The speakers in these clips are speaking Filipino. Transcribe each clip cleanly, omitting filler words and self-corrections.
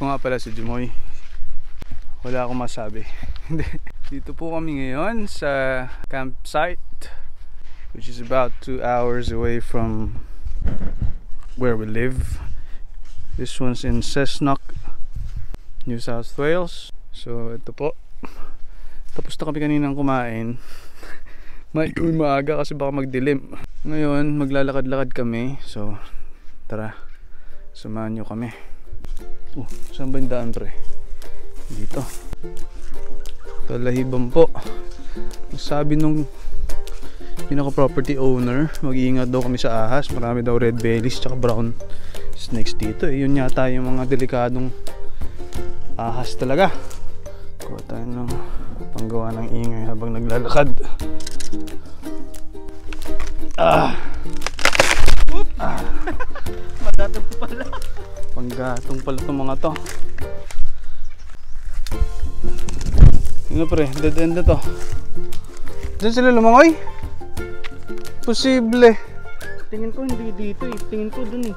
Ako nga pala si Jumoy. Wala akong masabi. Dito po kami ngayon sa campsite, which is about 2 hours away from where we live. This one's in Cessnock, New South Wales. So ito po, tapos na kami kaninang kumain. Maaga kasi baka magdilim. Ngayon maglalakad-lakad kami. So tara, samahan nyo kami. Saan ba yung daan, pre? Dito. Talahiban po. Sabi nung pinaka-property owner, mag-iingat daw kami sa ahas. Marami daw red bellies tsaka brown snakes dito. Yun yata yung mga delikadong ahas talaga. Kuha tayo ng panggawa ng ingay habang naglalakad. Magatong pala. Panggatong pala itong mga to. Ano pre, dead end na to. Diyan sila lumangoy? Posible. Tingin ko hindi dito eh. Tingin ko dun eh.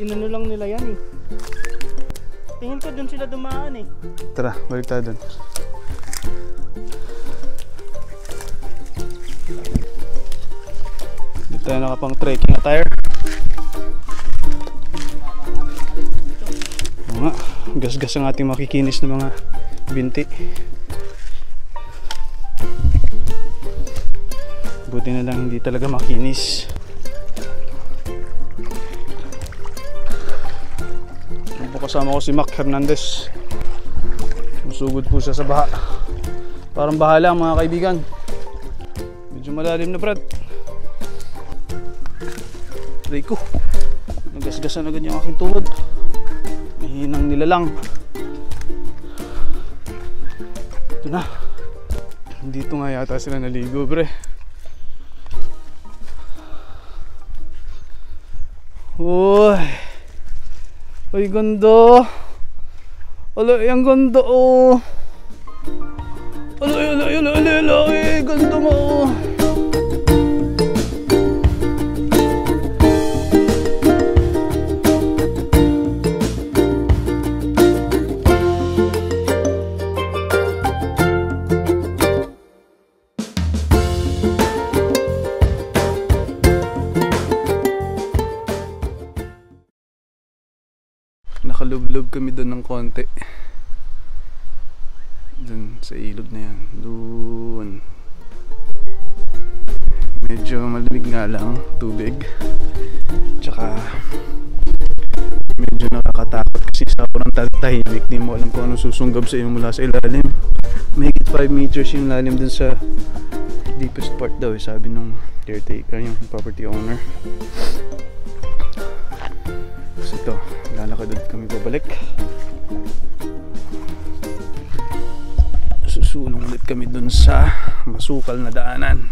Inano lang nila yan eh. Tingin ko dun sila dumaan eh. Tara, balik tayo dun. Dito tayo nakapang trekking attire. Oo nga, gas-gas ang ating makikinis ng mga binti. Buti na lang hindi talaga makinis. Kasama ko si Mac Hernandez. Masugod po siya sa baha. Parang baha lang mga kaibigan. Medyo malalim na brad. Rico, nagasgasan agad yung aking tuhod. Mahinang nilalang. Ito na. Dito nga yata sila naligo bre. Uy, ay ganda. Ala, ang ganda oh. Ala, ganda mo. Nakalublob kami doon ng konti. Doon sa ilog na yan. Doon. Medyo malamig nga lang tubig. Tsaka medyo nakakatakot kasi sobrang tahimik. Di mo alam kung anong susunggab sa iyo mula sa ilalim. Mahigit 5 meters yung lalim dun sa deepest part daw, sabi nung caretaker, yung property owner. So ito, lalakad ulit kami babalik. Susulong ulit kami dun sa masukal na daanan.